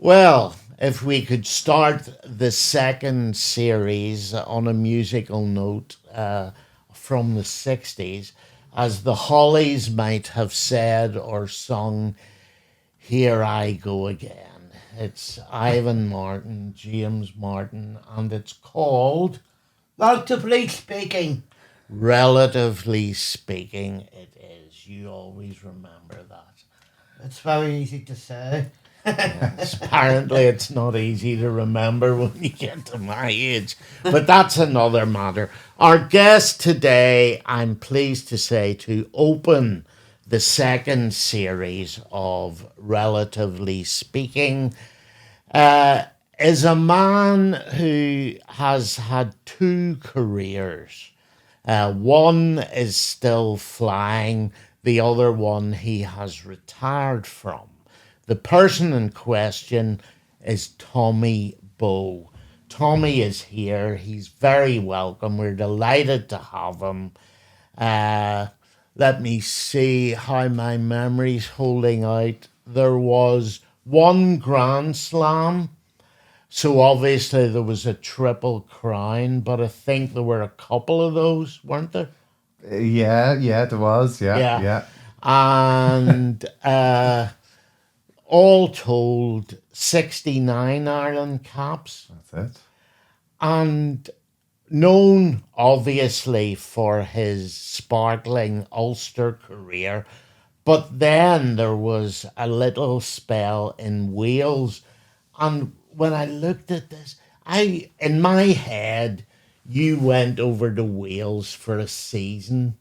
Well, if we could start the second series on a musical note from the 60s, as the Hollies might have said or sung, Here I Go Again. It's Ivan Martin, James Martin, and it's called, Relatively speaking. Relatively Speaking, it is. You always remember that. It's very easy to say. Yes, apparently it's not easy to remember when you get to my age, but that's another matter. Our guest today, I'm pleased to say, to open the second series of Relatively Speaking, is a man who has had two careers. One is still flying, the other one he has retired from. The person in question is Tommy Bowe. Tommy is here. He's very welcome. We're delighted to have him. Uh, Let me see how my memory's holding out. There was one Grand Slam, so obviously there was a Triple Crown, but I think there were a couple of those, weren't there? Yeah, there was. Yeah, Yeah. yeah. And all told, 69 Ireland caps, That's it. and known obviously for his sparkling Ulster career. But then there was a little spell in Wales, and when I looked at this, in my head, you went over to Wales for a season,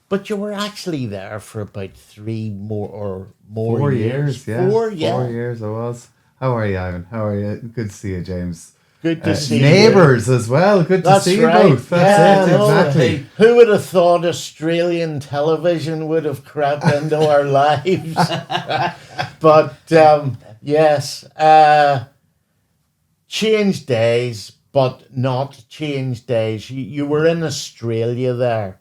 but you were actually there for about three more 4 years. Yeah, 4, yeah. 4 years I was. How are you, Ivan? How are you? Good to see you, James. Good to see you. Neighbours as well. Good to That's see right. you both. That's Yeah, it, no, exactly. Who would have thought Australian television would have crept into our lives? But yes, changed days, but not changed days. You were in Australia there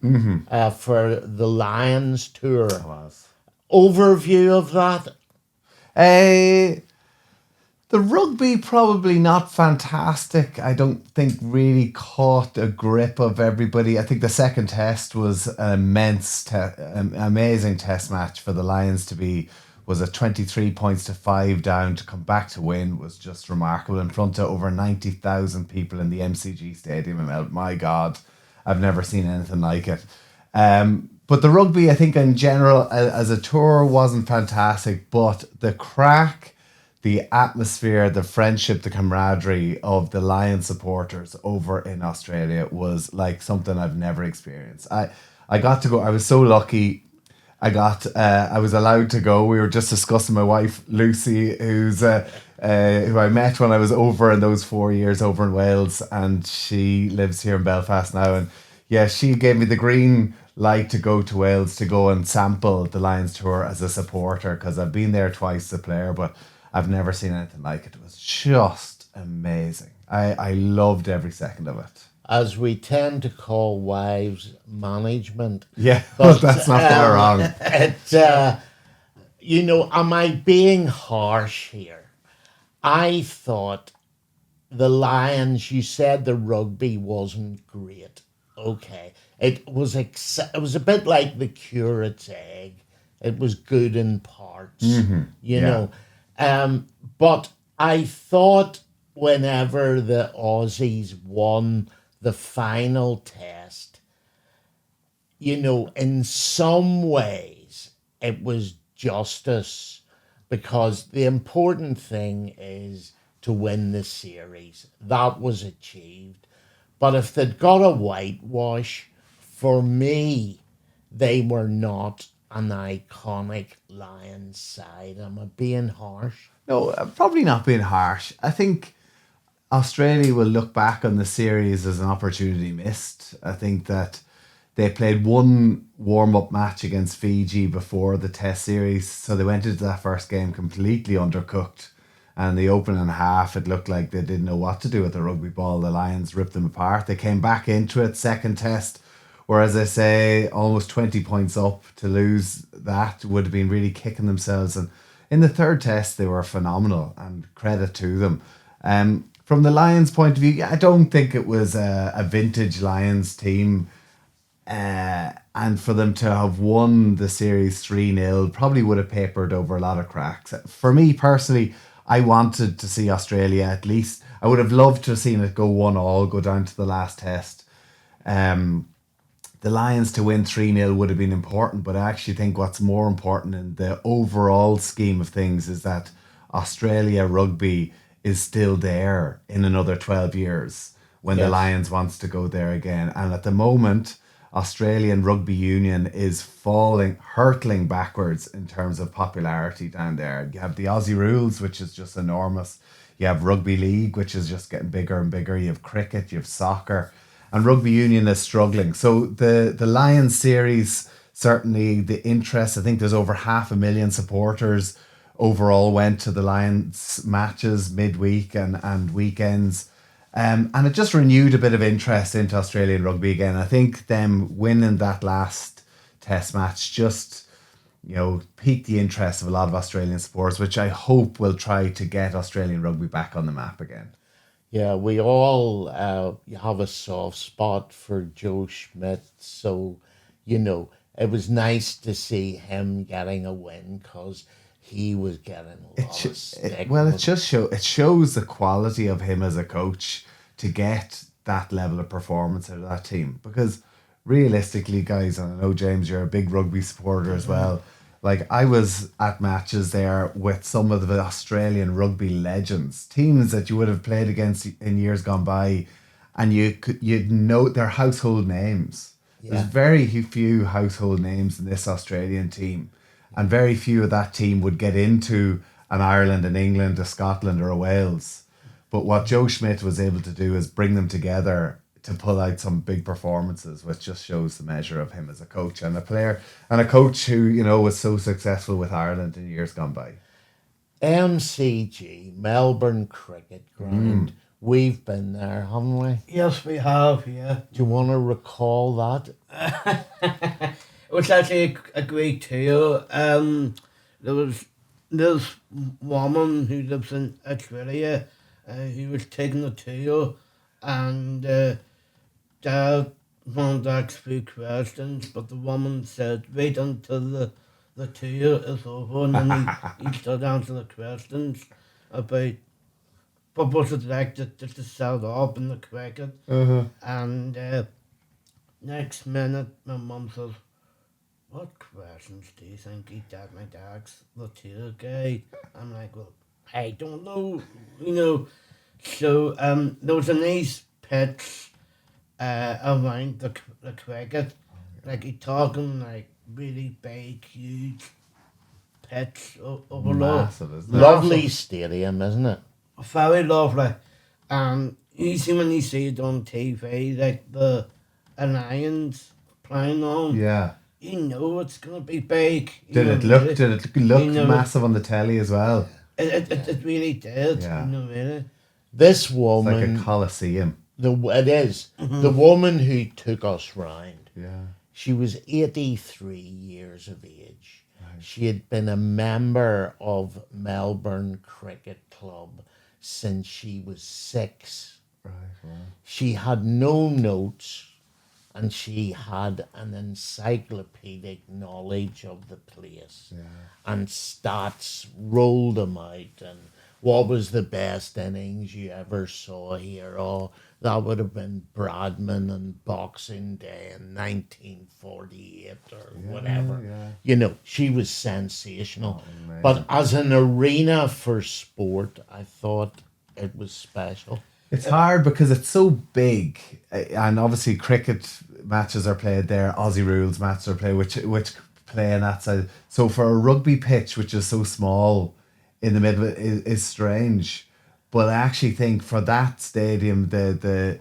for the Lions tour. I was. Overview of that? Uh, the rugby probably not fantastic. I don't think really caught a grip of everybody. I think the second test was an amazing test match for the Lions to be. Was a 23 points to 5 down to come back to win was just remarkable in front of over 90,000 people in the MCG stadium. And my God, I've never seen anything like it. But the rugby, I think in general, as a tour, wasn't fantastic. But the crack, the atmosphere, the friendship, the camaraderie of the Lions supporters over in Australia was like something I've never experienced. I got to go. I was so lucky. I was allowed to go. We were just discussing my wife Lucy, who I met when I was over in those 4 years over in Wales, and she lives here in Belfast now. And yeah, she gave me the green light to go to Wales to go and sample the Lions tour as a supporter, because I've been there twice as a player, but I've never seen anything like it. It was just amazing. I loved every second of it. As we tend to call wives, management. Yeah, But, that's not far wrong. Am I being harsh here? I thought the Lions, you said the rugby wasn't great. Okay. It was a bit like the curate's egg. It was good in parts, Yeah. But I thought whenever the Aussies won the final test, in some ways it was justice, because the important thing is to win the series. That was achieved. But if they'd got a whitewash, for me, they were not an iconic Lions side. Am I being harsh? No, probably not being harsh. I think Australia will look back on the series as an opportunity missed. I think that they played one warm-up match against Fiji before the test series, so they went into that first game completely undercooked. And the opening half, it looked like they didn't know what to do with the rugby ball. The Lions ripped them apart. They came back into it, second test, whereas I say almost 20 points up. To lose that would have been really kicking themselves. And in the third test, they were phenomenal, and credit to them. From the Lions' point of view, I don't think it was a vintage Lions team. And for them to have won the series 3-0 probably would have papered over a lot of cracks. For me personally, I wanted to see Australia at least. I would have loved to have seen it go 1-1, go down to the last test. The Lions to win 3-0 would have been important, but I actually think what's more important in the overall scheme of things is that Australia rugby is still there in another 12 years when the Yes. Lions wants to go there again. And at the moment, Australian Rugby Union is hurtling backwards in terms of popularity down there. You have the Aussie Rules, which is just enormous. You have Rugby League, which is just getting bigger and bigger. You have cricket, you have soccer, and Rugby Union is struggling. So the Lions series, certainly the interest, I think there's over 500,000 supporters overall went to the Lions matches midweek and weekends. And it just renewed a bit of interest into Australian rugby again. I think them winning that last test match just, piqued the interest of a lot of Australian supporters, which I hope will try to get Australian rugby back on the map again. Yeah, we all have a soft spot for Joe Schmidt. So, it was nice to see him getting a win because he was getting a lot of stick. It shows the quality of him as a coach to get that level of performance out of that team. Because realistically, guys, and I know, James, you're a big rugby supporter as well. Like, I was at matches there with some of the Australian rugby legends, teams that you would have played against in years gone by, and you'd know their household names. Yeah. There's very few household names in this Australian team, and very few of that team would get into an Ireland, an England, a Scotland, or a Wales. But what Joe Schmidt was able to do is bring them together to pull out some big performances, which just shows the measure of him as a coach and a player, and a coach who, was so successful with Ireland in years gone by. MCG, Melbourne Cricket Ground. We've been there, haven't we? Yes, we have, yeah. Do you want to recall that? It was actually a great tour. There was this woman who lives in Australia who was taking the tour, and Dad wanted to ask a few questions, but the woman said, wait until the tour is over, and then he started answering the questions about what was it like to set up in the cricket. And next minute, my mum says, what questions do you think he'd like to ask the tour guide? I'm like, well, I don't know, So there was a nice pitch around the cricket. Like, he's talking like really big, huge pitch overload. Massive, isn't it? Lovely stadium, isn't it? Very lovely. And usually when you see it on TV, like the Lions playing on, Yeah. It's going to be big. Did it look massive on the telly as well? It really did. Yeah. Really. This It's woman, like a coliseum. it is. The woman who took us round, Yeah. she was 83 years of age. She had been a member of Melbourne Cricket Club since she was 6. Right. She had no notes, and she had an encyclopedic knowledge of the place. Yeah. And stats, rolled them out, and what was the best innings you ever saw here? Oh, that would have been Bradman and Boxing Day in 1948 or whatever. Yeah. She was sensational. amazing. But as an arena for sport, I thought it was special. It's hard because it's so big, and obviously cricket matches are played there. Aussie Rules matches are played, which play on that side. So for a rugby pitch, which is so small in the middle, is strange. But I actually think for that stadium, the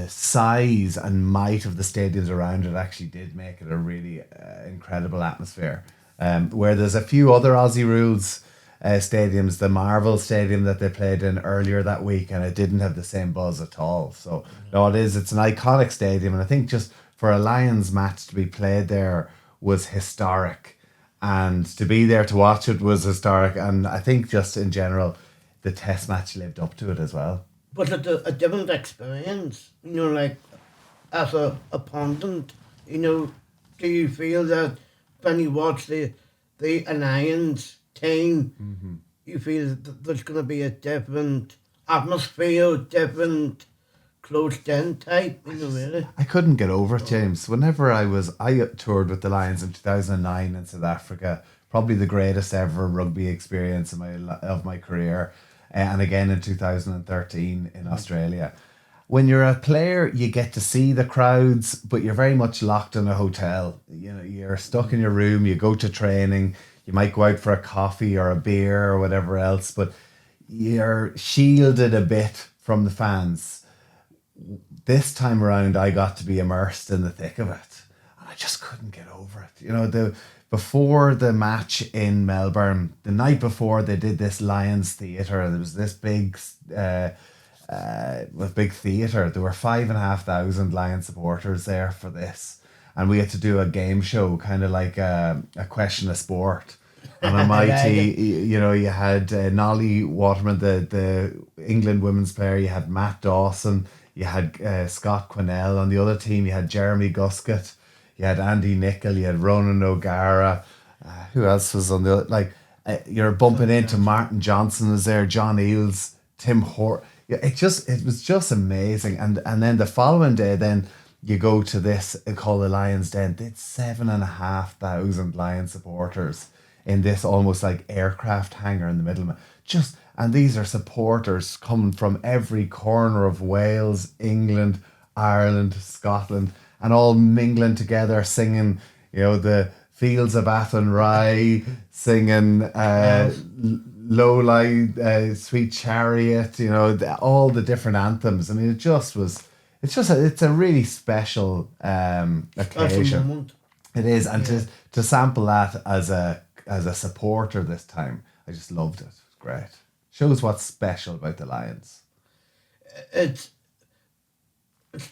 size and might of the stadiums around it actually did make it a really incredible atmosphere. Where there's a few other Aussie Rules stadiums, the Marvel Stadium that they played in earlier that week, and it didn't have the same buzz at all. So no, it's an iconic stadium, and I think just for a Lions match to be played there was historic. and to be there to watch it was historic. And I think just in general, the Test match lived up to it as well. But it's a different experience, like as a pundit, do you feel that when you watch the Alliance team, you feel that there's going to be a different atmosphere, different closed-in type, really? I couldn't get over it, James. Whenever I toured with the Lions in 2009 in South Africa, probably the greatest ever rugby experience of my career, and again in 2013 in Australia. When you're a player, you get to see the crowds, but you're very much locked in a hotel. You're stuck in your room. You go to training. You might go out for a coffee or a beer or whatever else, but you're shielded a bit from the fans. This time around, I got to be immersed in the thick of it. And I just couldn't get over it. Before the match in Melbourne, the night before, they did this Lions Theatre. There was this big theatre. There were 5,500 Lions supporters there for this. And we had to do a game show, kind of like a question of sport. And on my team, you had Nolly Waterman, the England women's player. You had Matt Dawson. You had Scott Quinnell. On the other team, you had Jeremy Guscott. You had Andy Nicol. You had Ronan O'Gara. Who else was on the other? You're bumping into Martin Johnson was there, John Eales, Tim Hort. Yeah, it was just amazing. And then the following day, then you go to this called the Lions Den. It's 7,500 Lions supporters in this almost like aircraft hangar in the middle of it. And these are supporters coming from every corner of Wales, England, Ireland, Scotland, and all mingling together, singing, the Fields of Athenry, singing Lowlie, Sweet Chariot, all the different anthems. I mean, it's a really special occasion. It is, and to sample that as a supporter this time, I just loved it. It was great. Shows what's special about the Lions.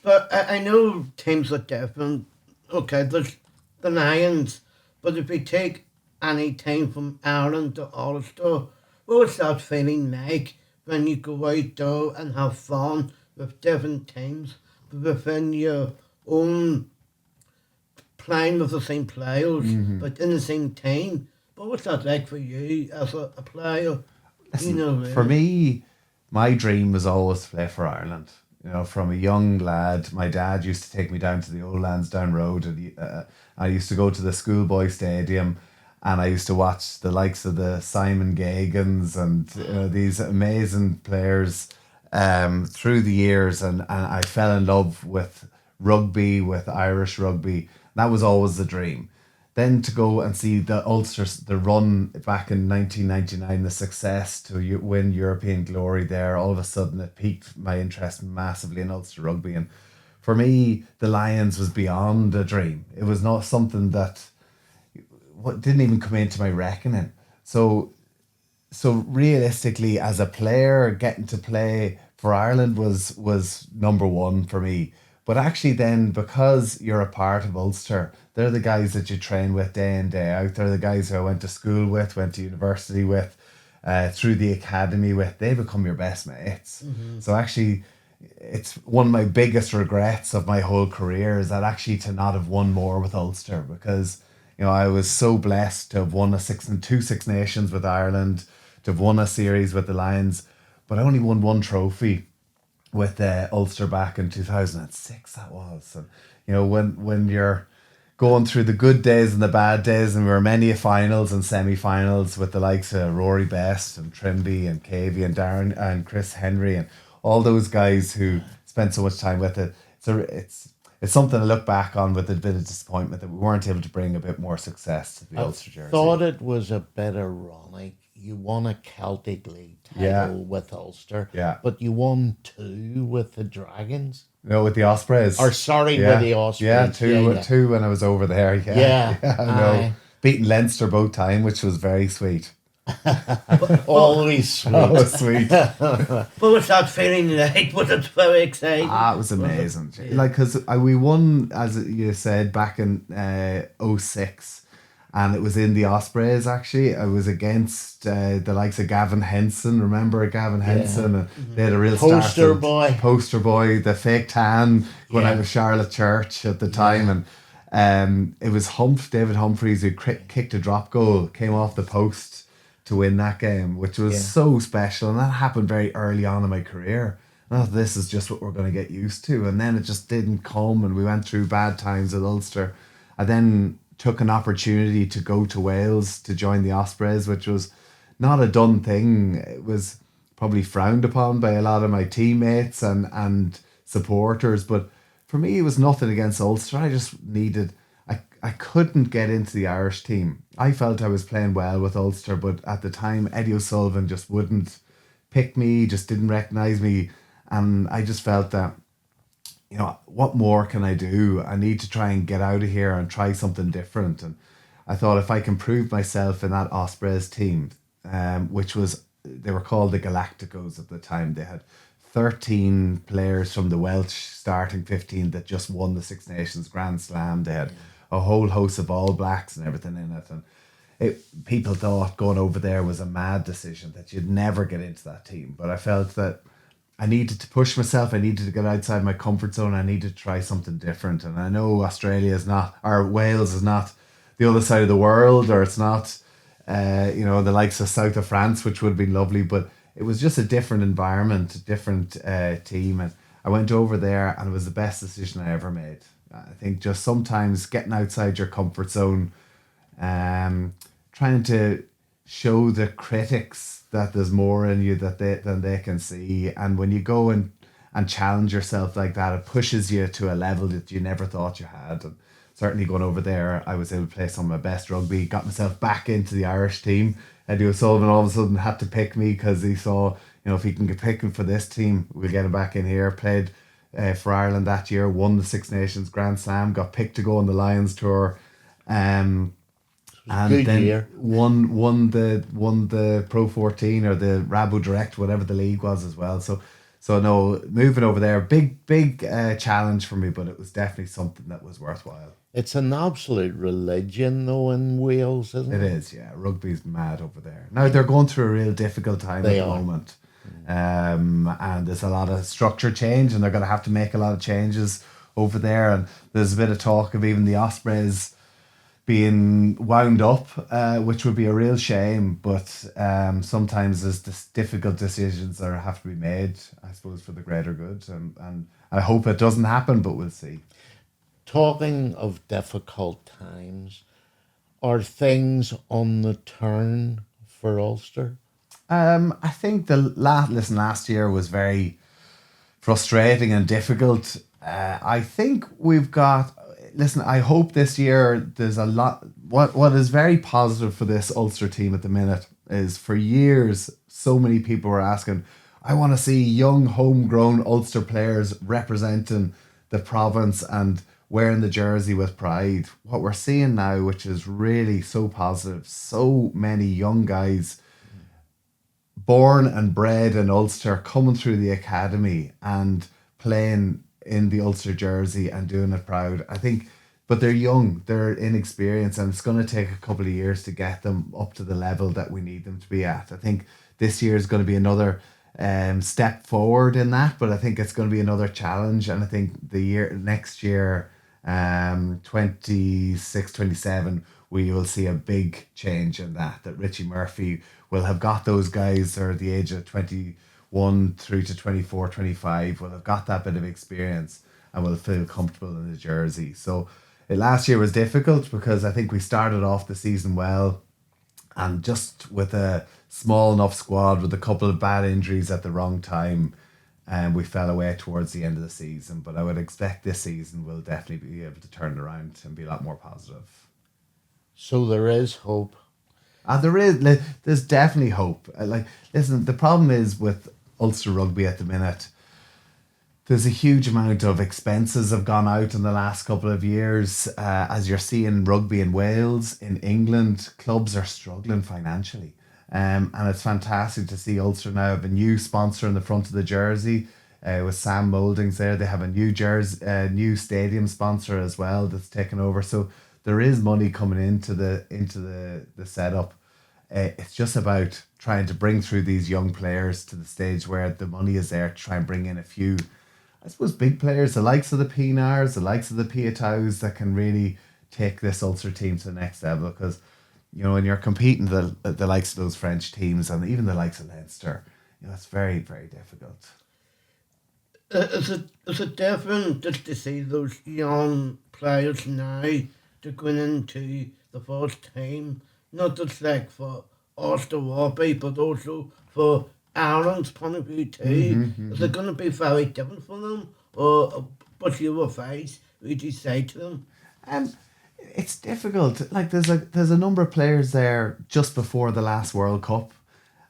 But I know teams are different. Okay, there's the Lions, but if we take any team from Ireland to Ulster, what's that feeling like when you go out there and have fun with different teams within your own playing with the same players, but in the same team? But what's that like for you as a player? Listen, really? For me, my dream was always to play for Ireland. From a young lad, my dad used to take me down to the Old Lansdowne Road, and I used to go to the schoolboy stadium, and I used to watch the likes of the Simon Gagans and these amazing players through the years, and I fell in love with rugby, with Irish rugby. That was always the dream. Then to go and see the Ulsters, the run back in 1999, the success to win European glory there, all of a sudden it piqued my interest massively in Ulster rugby. And for me, the Lions was beyond a dream. It was not something that didn't even come into my reckoning. So realistically, as a player, getting to play for Ireland was number one for me. But actually then, because you're a part of Ulster, they're the guys that you train with day in, day out. They're the guys who I went to school with, went to university with, through the academy with. They become your best mates. So actually, it's one of my biggest regrets of my whole career is that actually to not have won more with Ulster, because I was so blessed to have won two Six Nations with Ireland, to have won a series with the Lions, but I only won one trophy with Ulster back in 2006. That was, and when you're going through the good days and the bad days, and we were many finals and semi-finals with the likes of Rory Best and Trimby and Cavey and Darren and Chris Henry and all those guys who spent so much time with it. So it's something to look back on with a bit of disappointment that we weren't able to bring a bit more success to the Ulster jersey. I thought it was a bit ironic. You won a Celtic League title with Ulster, but you won two with the Dragons. No, with the Ospreys. Or sorry, with the Ospreys. Yeah, two when I was over there. Yeah. I know. Beating Leinster both time, which was very sweet. Always sweet. Always sweet. What was that feeling like? Was it very exciting? It was amazing. Because we won, as you said, back in 2006. and it was in the Ospreys actually. I was against the likes of Gavin Henson. Remember Gavin Henson? And they had a real Poster start. boy. Poster boy, the fake tan going Yeah. out with Charlotte Church at the time, and it was David Humphreys who kicked a drop goal, came off the post to win that game, which was so special, and that happened very early on in my career. I thought this is just what we're going to get used to, and then it just didn't come, and we went through bad times at Ulster. I then took an opportunity to go to Wales to join the Ospreys, which was not a done thing. It was probably frowned upon by a lot of my teammates and supporters, but for me it was nothing against Ulster. I just needed, I couldn't get into the Irish team. I felt I was playing well with Ulster, but at the time Eddie O'Sullivan just wouldn't pick me, just didn't recognise me, and I just felt that, you know, what more can I do? I need to try and get out of here and try something different. And I thought if I can prove myself in that Ospreys team, which was, they were called the Galacticos at the time. They had 13 players from the Welsh starting 15 that just won the Six Nations Grand Slam. They had a whole host of All Blacks and everything in it. And people thought going over there was a mad decision, that you'd never get into that team. But I felt that I needed to push myself. I needed to get outside my comfort zone. I needed to try something different. And I know Australia is not, or Wales is not the other side of the world, or it's not, the likes of south of France, which would have been lovely. But it was just a different environment, a different team. And I went over there, and it was the best decision I ever made. I think just sometimes getting outside your comfort zone, trying to show the critics that there's more in you than they can see, and when you go and challenge yourself like that, it pushes you to a level that you never thought you had. And certainly going over there, I was able to play some of my best rugby, got myself back into the Irish team. Eddie O'Sullivan all of a sudden had to pick me because he saw, you know, if he can get picked for this team, we'll get him back in here. Played for Ireland that year, won the Six Nations Grand Slam, got picked to go on the Lions tour, and good then year. won the Pro 14 or the Rabo Direct, whatever the league was as well. So no, moving over there, big challenge for me, but it was definitely something that was worthwhile. It's an absolute religion, though, in Wales, isn't it? It is, yeah. Rugby's mad over there. Now they're going through a real difficult time at the moment. And there's a lot of structure change, and they're going to have to make a lot of changes over there. And there's a bit of talk of even the Ospreys being wound up, which would be a real shame. But sometimes there's difficult decisions that have to be made, I suppose, for the greater good. And I hope it doesn't happen, but we'll see. Talking of difficult times, are things on the turn for Ulster? I think last year was very frustrating and difficult. I think we've got. Listen, I hope this year there's a lot. What is very positive for this Ulster team at the minute is, for years so many people were asking, I want to see young homegrown Ulster players representing the province and wearing the jersey with pride. What we're seeing now, which is really so positive, so many young guys born and bred in Ulster coming through the academy and playing in the Ulster jersey and doing it proud. I think, but they're young, they're inexperienced, and it's going to take a couple of years to get them up to the level that we need them to be at. I think this year is going to be another step forward in that, but I think it's going to be another challenge. And I think next year, 26, 27, we will see a big change in that Richie Murphy will have got those guys that are the age of 21 through to 24, 25, will have got that bit of experience and will feel comfortable in the jersey. So last year was difficult because I think we started off the season well, and just with a small enough squad with a couple of bad injuries at the wrong time, and we fell away towards the end of the season. But I would expect this season we'll definitely be able to turn it around and be a lot more positive. So there is hope. There's definitely hope. Listen, the problem is with Ulster Rugby at the minute, there's a huge amount of expenses have gone out in the last couple of years. As you're seeing rugby in Wales, in England, clubs are struggling financially. And it's fantastic to see Ulster now have a new sponsor in the front of the jersey with Sam Mouldings there. They have a new jersey, new stadium sponsor as well that's taken over. So there is money coming into the setup. It's just about trying to bring through these young players to the stage where the money is there to try and bring in a few, I suppose, big players, the likes of the Pinars, the likes of the Piatows, that can really take this Ulster team to the next level. Because, you know, when you're competing the likes of those French teams and even the likes of Leinster, you know, it's very, very difficult. Is it different just to see those young players now to going into the first team? Not just like for Ulster Rugby, but also for Ireland's point of view too. Is it going to be very different for them? Or what you will face, would you say to them? Um, it's difficult. Like there's a number of players there just before the last World Cup.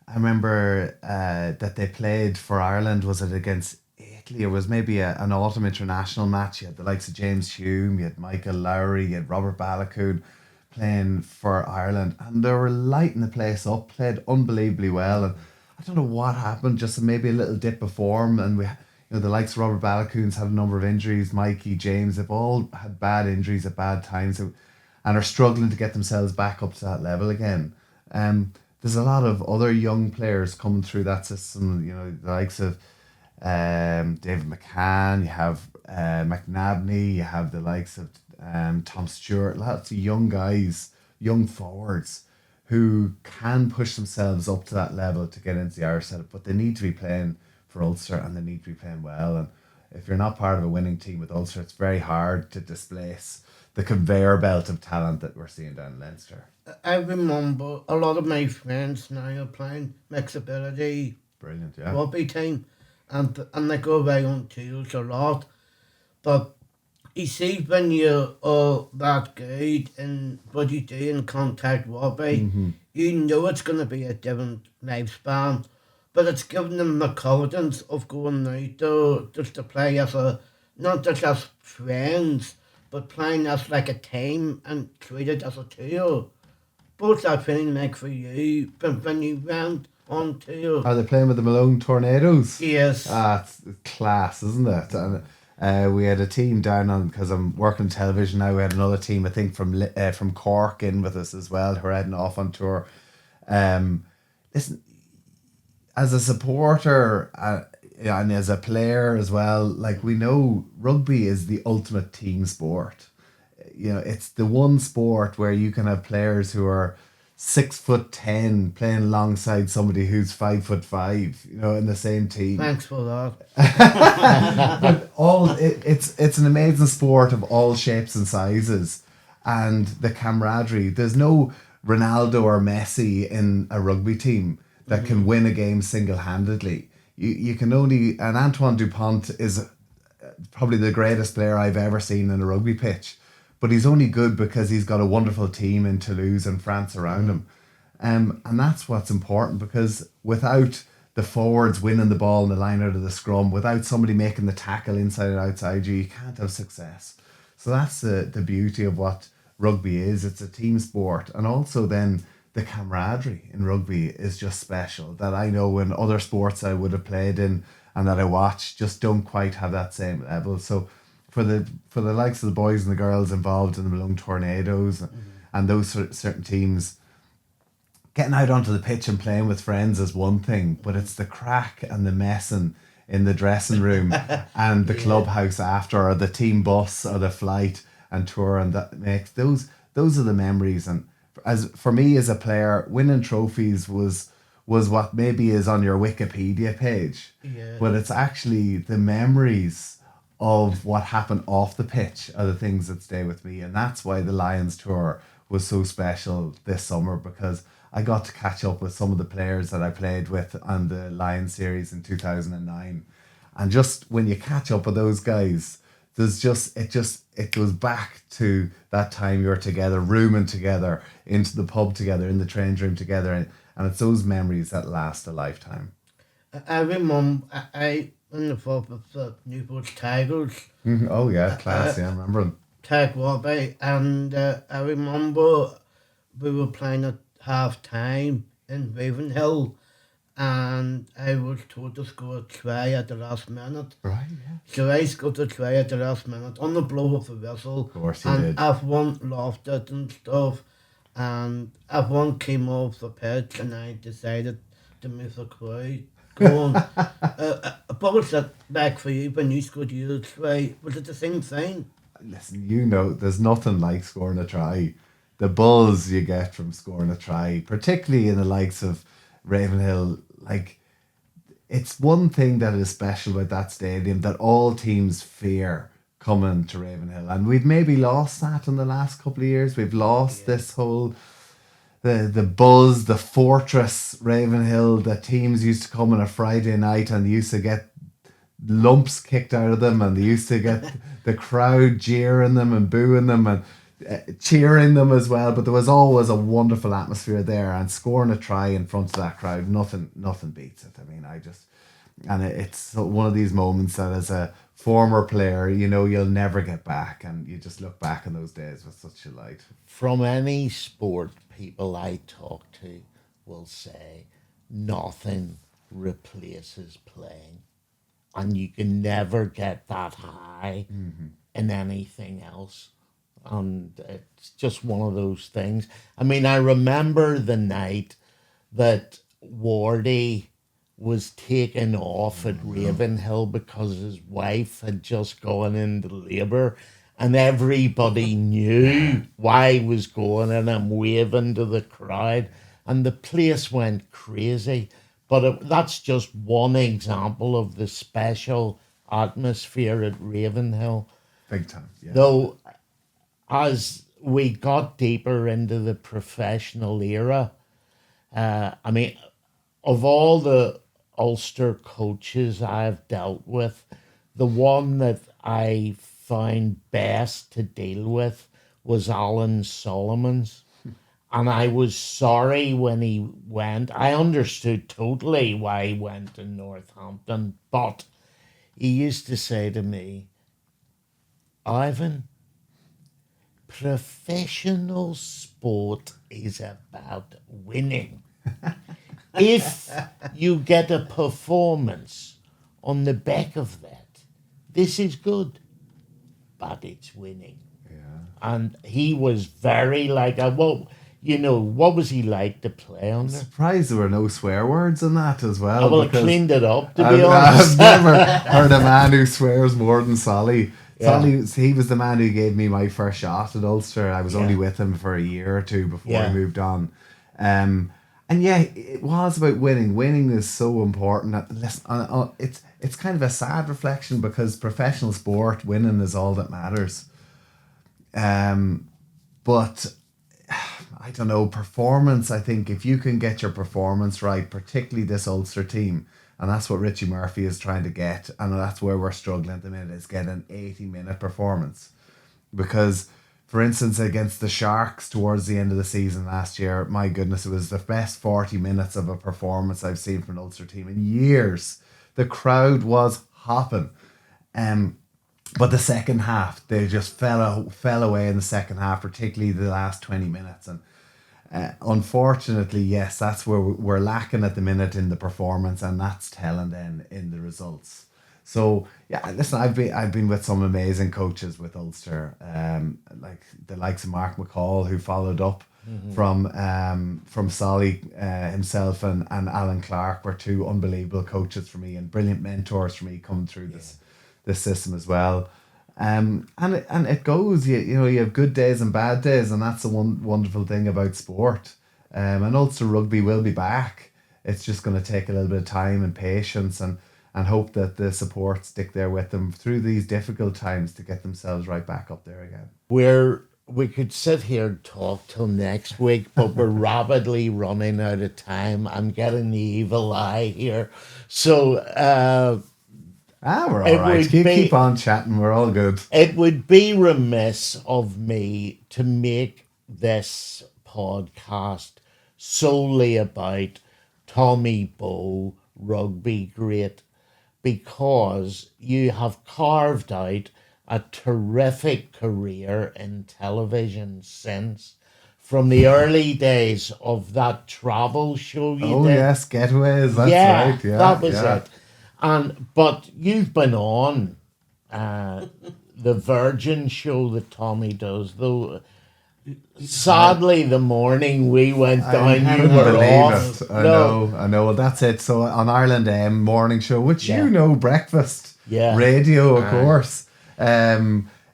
I remember that they played for Ireland. Was it against Italy? Or was maybe an autumn international match? You had the likes of James Hume, you had Michael Lowry, you had Robert Balakoon playing for Ireland, and they were lighting the place up. Played unbelievably well, and I don't know what happened. Just maybe a little dip of form, and we, you know, the likes of Robert Balakoon's had a number of injuries. Mikey, James, they've all had bad injuries at bad times, and are struggling to get themselves back up to that level again. There's a lot of other young players coming through that system. You know, the likes of David McCann, you have McNabney, you have the likes of Tom Stewart, lots of young guys, young forwards who can push themselves up to that level to get into the Irish setup, but they need to be playing for Ulster and they need to be playing well. And if you're not part of a winning team with Ulster, it's very hard to displace the conveyor belt of talent that we're seeing down in Leinster. I remember a lot of my friends now are playing mixability Brilliant, yeah. rugby team, and they go away on tours a lot. But you see, when you're that good in what you do in contact rugby, you know it's going to be a different lifespan. But it's giving them the confidence of going out there just to play as not just as friends, but playing as like a team and treated as a tour. What's that feeling like for you when you went on tour? Are they playing with the Malone Tornadoes? Yes. It's class, isn't it? And we had a team down on, because I'm working television now, we had another team, I think, from Cork in with us as well, who are heading off on tour. Listen, as a supporter and as a player as well, like, we know rugby is the ultimate team sport. You know, it's the one sport where you can have players who are 6'10" playing alongside somebody who's 5'5", you know, in the same team. Thanks for that. But it's an amazing sport of all shapes and sizes, and the camaraderie. There's no Ronaldo or Messi in a rugby team that can win a game single-handedly. You can only, and Antoine Dupont is probably the greatest player I've ever seen in a rugby pitch. But he's only good because he's got a wonderful team in Toulouse and France around him. And that's what's important, because without the forwards winning the ball in the line out of the scrum, without somebody making the tackle inside and outside you can't have success. So that's the beauty of what rugby is. It's a team sport. And also then the camaraderie in rugby is just special, that I know in other sports I would have played in and that I watch just don't quite have that same level. So for the likes of the boys and the girls involved in the Malone Tornadoes and those certain teams, getting out onto the pitch and playing with friends is one thing, but it's the crack and the messing in the dressing room and the clubhouse after, or the team bus or the flight and tour, and that makes those are the memories. And as for me as a player, winning trophies was what maybe is on your Wikipedia page, but it's actually the memories of what happened off the pitch are the things that stay with me. And that's why the Lions tour was so special this summer, because I got to catch up with some of the players that I played with on the Lions series in 2009. And just when you catch up with those guys, it goes back to that time you were together, rooming together, into the pub together, in the training room together, and it's those memories that last a lifetime. I remember in the fourth of the Newport Tigers. Oh yeah, class, yeah, I remember them. Tag rugby, and I remember we were playing at half time in Ravenhill, and I was told to score a try at the last minute. Right, yeah. So I scored a try at the last minute on the blow of the whistle. Of course you And did. everyone loved it and stuff. And everyone came off the pitch and I decided to move the crowd going. What was that like for you when you scored your try? Was it the same thing? Listen, you know, there's nothing like scoring a try. The buzz you get from scoring a try, particularly in the likes of Ravenhill, like, it's one thing that is special about that stadium that all teams fear coming to Ravenhill. And we've maybe lost that in the last couple of years. We've lost this whole the buzz, the fortress Ravenhill that teams used to come on a Friday night and used to get lumps kicked out of them, and they used to get the crowd jeering them and booing them and cheering them as well. But there was always a wonderful atmosphere there, and scoring a try in front of that crowd, nothing beats it. I mean, it's one of these moments that as a former player, you know, you'll never get back, and you just look back on those days with such delight. From any sport, people I talk to will say nothing replaces playing. And you can never get that high in anything else. And it's just one of those things. I mean, I remember the night that Wardy was taken off at Ravenhill because his wife had just gone into labour, and everybody knew why he was going, and I'm waving to the crowd, and the place went crazy. But that's just one example of the special atmosphere at Ravenhill. Big time, yeah. Though, as we got deeper into the professional era, I mean, of all the Ulster coaches I've dealt with, the one that I found best to deal with was Alan Solomons. And I was sorry when he went. I understood totally why he went to Northampton, but he used to say to me, Ivan, professional sport is about winning. If you get a performance on the back of that, this is good, but it's winning. Yeah. And he was very like, well, you know, what was he like to play under? Surprised there were no swear words in that as well. Well, I cleaned it up, to be I've honest. never heard a man who swears more than Solly. Yeah. He was the man who gave me my first shot at Ulster. I was only with him for a year or two before he moved on. And yeah, it was about winning. Winning is so important. It's kind of a sad reflection because professional sport, winning is all that matters. But I don't know, performance, I think if you can get your performance right, particularly this Ulster team, and that's what Richie Murphy is trying to get, and that's where we're struggling at the minute, is get an 80-minute performance. Because, for instance, against the Sharks towards the end of the season last year, my goodness, it was the best 40 minutes of a performance I've seen from an Ulster team in years. The crowd was hopping. But the second half, they just fell away in the second half, particularly the last 20 minutes. And unfortunately, yes, that's where we're lacking at the minute in the performance, and that's telling then in the results. So yeah, listen, I've been with some amazing coaches with Ulster, like the likes of Mark McCall, who followed up from Solly himself, and Alan Clark were two unbelievable coaches for me and brilliant mentors for me coming through this system as well. And it goes, you know, you have good days and bad days, and that's the one wonderful thing about sport. And Ulster Rugby will be back. It's just going to take a little bit of time and patience, and hope that the support stick there with them through these difficult times to get themselves right back up there again. We could sit here and talk till next week, but we're rapidly running out of time. I'm getting the evil eye here. So we're all right. Keep on chatting. We're all good. It would be remiss of me to make this podcast solely about Tommy Bowe, rugby great, because you have carved out a terrific career in television since, from the early days of that travel show you Oh did. yes, Getaways. That's Yeah, right. Yeah, that was yeah. it. But you've been on the Virgin show that Tommy does, though. Sadly, the morning we went I down, you couldn't were believe off. it. I No, know, I know. Well, that's it. So on Ireland M morning show, which yeah, you know, breakfast yeah. radio, of Aye. course.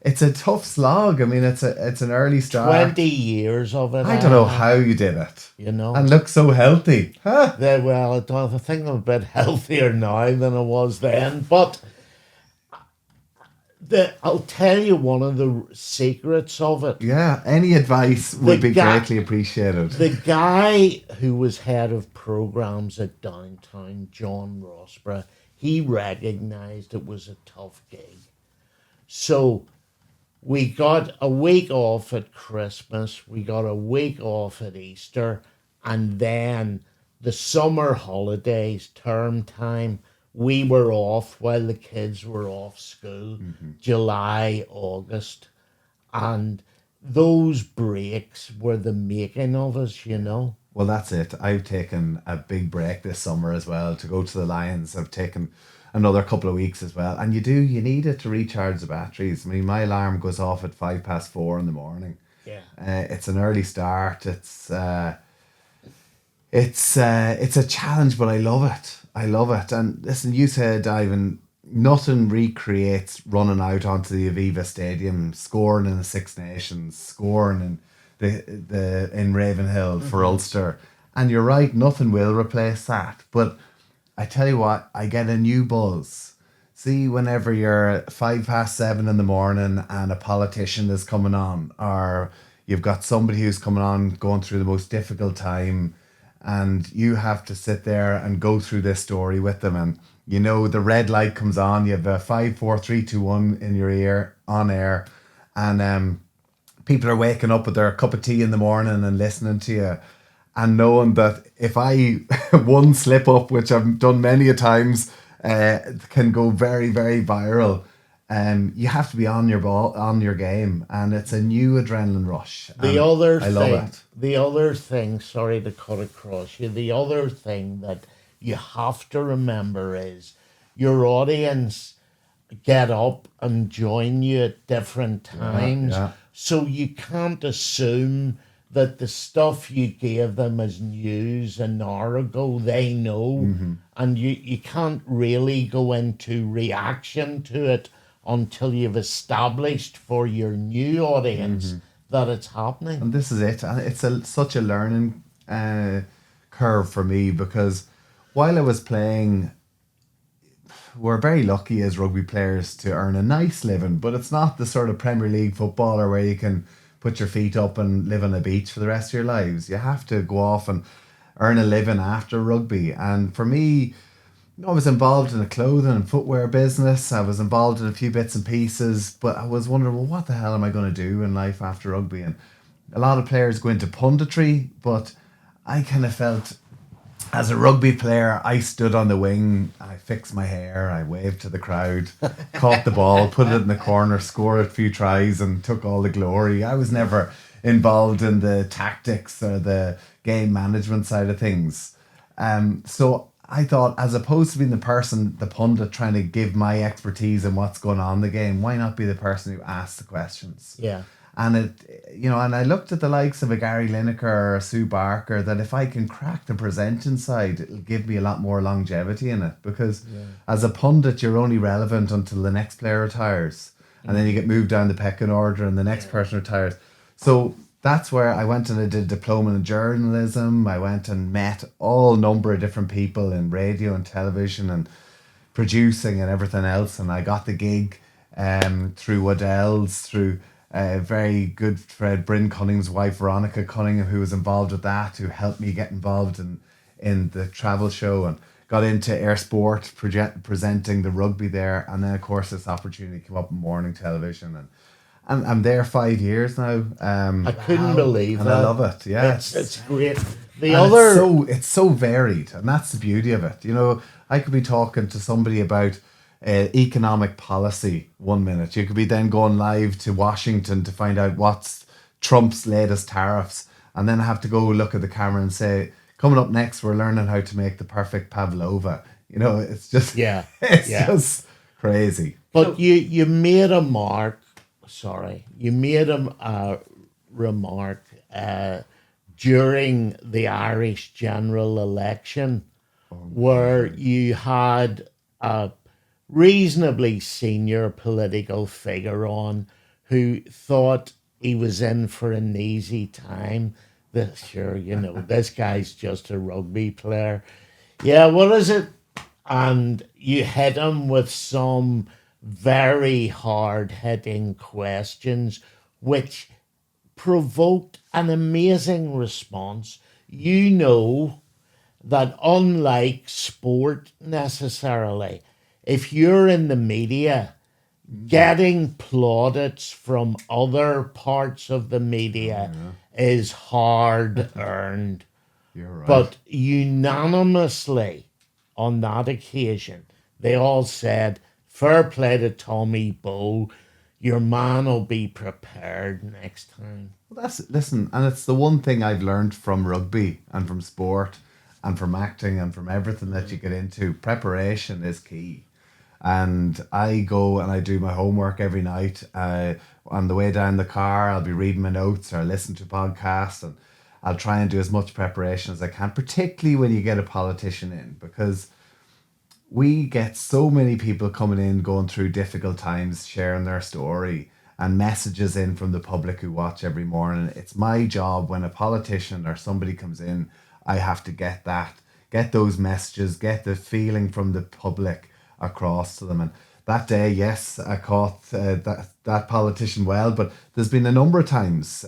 It's a tough slog. I mean, it's an early start. 20 years of it. I don't know how you did it, You know. and look so healthy. Huh? Well, I think I'm a bit healthier now than I was then. But I'll tell you one of the secrets of it. Yeah. Any advice would The be guy- greatly appreciated. The guy who was head of programs at Downtown, John Rossborough, he recognized it was a tough gig. So we got a week off at Christmas, we got a week off at Easter, and then the summer holidays, term time, we were off while the kids were off school, July, August. And those breaks were the making of us, you know. Well, that's it. I've taken a big break this summer as well to go to the Lions. I've taken another couple of weeks as well. And you need it to recharge the batteries. I mean, my alarm goes off at 4:05 in the morning. Yeah. It's an early start. It's a challenge, but I love it. I love it. And listen, you said, Ivan, nothing recreates running out onto the Aviva Stadium, scoring in the Six Nations, scoring in the in Ravenhill for Ulster. And you're right, nothing will replace that. But I tell you what, I get a new buzz. See, whenever you're 7:05 in the morning and a politician is coming on, or you've got somebody who's coming on going through the most difficult time, and you have to sit there and go through this story with them, and you know the red light comes on, you have a 5, 4, 3, 2, 1 in your ear on air, and people are waking up with their cup of tea in the morning and listening to you, and knowing that if I one slip up, which I've done many a times, can go very, very viral. You have to be on your ball, on your game, and it's a new adrenaline rush. The and other I thing, love it. the other thing, sorry to cut across you, the other thing that you have to remember is your audience get up and join you at different times. yeah. So you can't assume that the stuff you gave them as news an hour ago, they know. And you can't really go into reaction to it until you've established for your new audience that it's happening. And this is it. And it's such a learning curve for me, because while I was playing, we're very lucky as rugby players to earn a nice living, but it's not the sort of Premier League footballer where you can put your feet up and live on a beach for the rest of your lives. You have to go off and earn a living after rugby. And for me, I was involved in a clothing and footwear business. I was involved in a few bits and pieces, but I was wondering, well, what the hell am I going to do in life after rugby? And a lot of players go into punditry, but I kind of felt, as a rugby player, I stood on the wing, I fixed my hair, I waved to the crowd, caught the ball, put it in the corner, scored a few tries and took all the glory. I was never involved in the tactics or the game management side of things. So I thought, as opposed to being the pundit trying to give my expertise in what's going on in the game, why not be the person who asks the questions? Yeah. And and I looked at the likes of a Gary Lineker or a Sue Barker, that if I can crack the presenting side, it'll give me a lot more longevity in it. Because as a pundit, you're only relevant until the next player retires. And then you get moved down the pecking order and the next person retires. So that's where I went and I did a diploma in journalism. I went and met all number of different people in radio and television and producing and everything else. And I got the gig through Waddell's, through a very good friend, Bryn Cunningham's wife, Veronica Cunningham, who was involved with that, who helped me get involved in the travel show, and got into Air Sport, presenting the rugby there. And then, of course, this opportunity came up in morning television. And I'm there 5 years now. I couldn't believe and that. I love it. Yeah, It's great. it's so varied, and that's the beauty of it. You know, I could be talking to somebody about economic policy 1 minute. You could be then going live to Washington to find out what's Trump's latest tariffs, and then I have to go look at the camera and say, coming up next, we're learning how to make the perfect pavlova. You know, it's just, Yeah, it's yeah. just crazy. But you made a mark. Sorry, you made a remark during the Irish general election where you had a reasonably senior political figure on who thought he was in for an easy time. Sure, this guy's just a rugby player. Yeah, what is it? And you hit him with some very hard hitting questions, which provoked an amazing response. You know that unlike sport necessarily, if you're in the media, getting plaudits from other parts of the media is hard earned. You're right. But unanimously on that occasion, they all said, fair play to Tommy Bowe. Your man will be prepared next time. Well, listen, and it's the one thing I've learned from rugby and from sport and from acting and from everything that you get into. Preparation is key. And I go and I do my homework every night. On the way down the car, I'll be reading my notes or listen to podcasts, and I'll try and do as much preparation as I can, particularly when you get a politician in, because we get so many people coming in, going through difficult times, sharing their story, and messages in from the public who watch every morning. It's my job when a politician or somebody comes in, I have to get those messages, get the feeling from the public across to them. And that day, yes, I caught that politician well, but there's been a number of times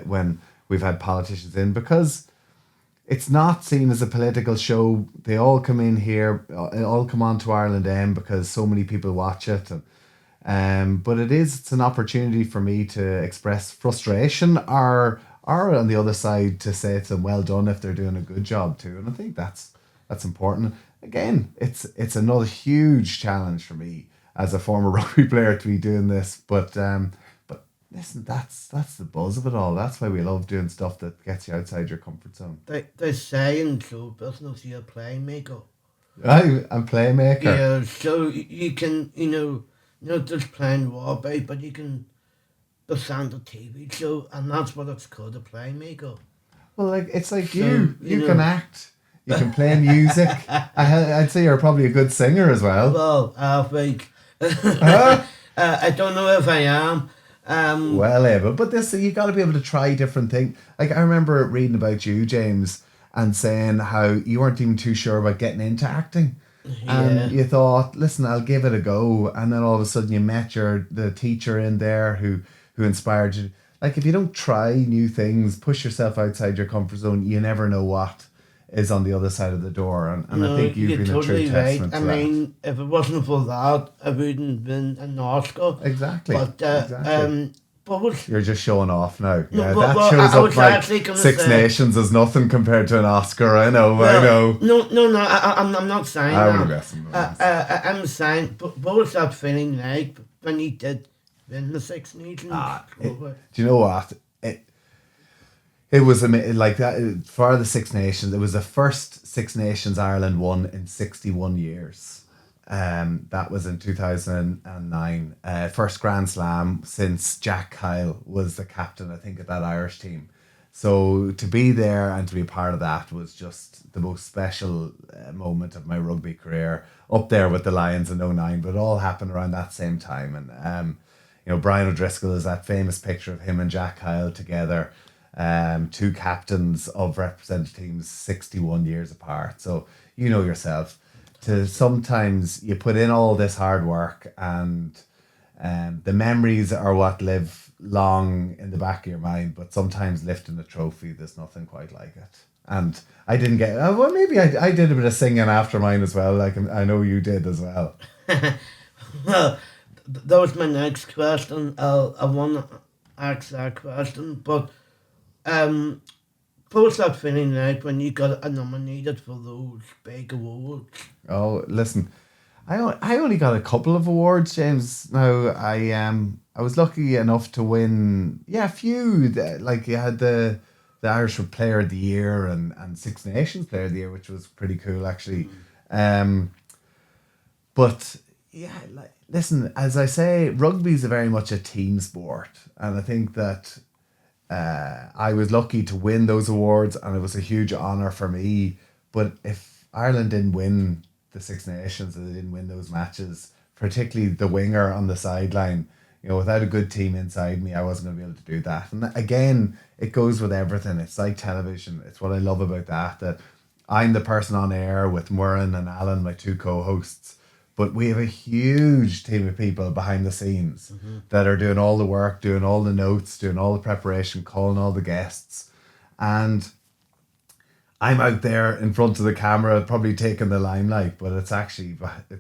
when we've had politicians in, because it's not seen as a political show. They all come in here, all come on to Ireland M because so many people watch it. And but it's an opportunity for me to express frustration or on the other side to say to them, well done if they're doing a good job too. And I think that's important. Again, it's another huge challenge for me as a former rugby player to be doing this. But listen, that's the buzz of it all. That's why we love doing stuff that gets you outside your comfort zone. They say in show business you're a playmaker. I'm playmaker. Yeah, so you can, not just playing rugby, but you can present a TV show, and that's what it's called, a playmaker. Well, it's like you can act. You can play music. I'd say you're probably a good singer as well. Well, I think. I don't know if I am. Well able, but you got to be able to try different things. Like I remember reading about you, James, and saying how you weren't even too sure about getting into acting, and you thought, listen, I'll give it a go, and then all of a sudden you met the teacher in there who inspired you. Like if you don't try new things, push yourself outside your comfort zone, you never know what is on the other side of the door, and I think you've been totally a true testament to that. I mean, if it wasn't for that, I wouldn't have been an Oscar. Exactly. But you're just showing off now. No, yeah, well, that shows up like Six say, Nations as nothing compared to an Oscar. I know. No, I'm not saying that. I'm saying, but what was that feeling like when you did win the Six Nations? Do you know what? It was like that for the Six Nations. It was the first Six Nations Ireland won in 61 years. That was in 2009. First Grand Slam since Jack Kyle was the captain, I think, of that Irish team. So to be there and to be part of that was just the most special moment of my rugby career. Up there with the Lions in 2009, but it all happened around that same time. And Brian O'Driscoll is that famous picture of him and Jack Kyle together. Two captains of represented teams 61 years apart. So you know yourself, to sometimes you put in all this hard work, and the memories are what live long in the back of your mind, but sometimes lifting a trophy, there's nothing quite like it. And I didn't get maybe I did a bit of singing after mine as well, like I know you did as well. Well, that was my next question. I want to ask that question, but what was that feeling like when you got nominated for those big awards? Oh, listen, I only got a couple of awards, James. Now I was lucky enough to win, a few. Like you had the the Irish Player of the Year and Six Nations Player of the Year, which was pretty cool actually. But yeah, like, listen, as I say, rugby is very much a team sport, and I think that I was lucky to win those awards, and it was a huge honour for me. But if Ireland didn't win the Six Nations, and they didn't win those matches, particularly the winger on the sideline, without a good team inside me, I wasn't going to be able to do that. And again, it goes with everything. It's like television. It's what I love about that I'm the person on air with Murren and Alan, my two co-hosts, but we have a huge team of people behind the scenes that are doing all the work, doing all the notes, doing all the preparation, calling all the guests. And I'm out there in front of the camera, probably taking the limelight, but it's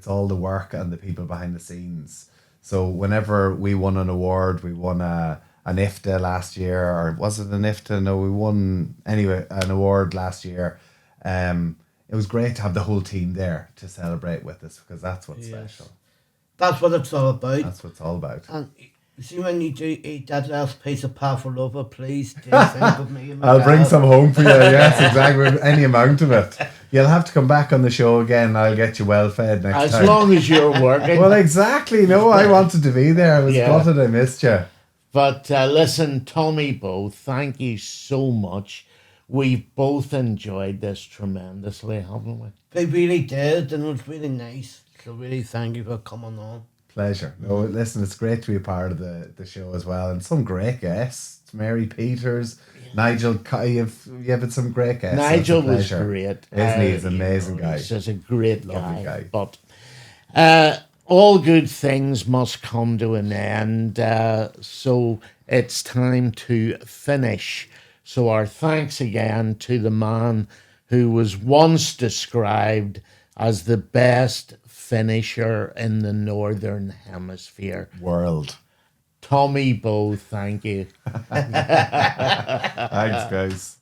all the work and the people behind the scenes. So whenever we won an award, we won an IFTA last year, or was it an IFTA? No, we won, anyway, an award last year. It was great to have the whole team there to celebrate with us, because that's what's special. That's what it's all about. That's what it's all about. And see, when you do eat that last piece of pavlova, please do think of me. I'll bring some home for you. Yes, exactly. Any amount of it. You'll have to come back on the show again. I'll get you well fed next time. As long as you're working. Well, exactly. No, I wanted to be there. I was gutted I missed you. But listen, Tommy Bowe, thank you so much. We've both enjoyed this tremendously, haven't we? They really did, and it was really nice. So really thank you for coming on. Pleasure. No, listen, it's great to be a part of the show as well. And some great guests. Mary Peters, Nigel, you've had some great guests. Nigel was great. Isn't he? He's an amazing guy. He's just a great Lovely guy. But all good things must come to an end. So it's time to finish. So our thanks again to the man who was once described as the best finisher in the Northern Hemisphere. World. Tommy Bowe, thank you. Thanks, guys.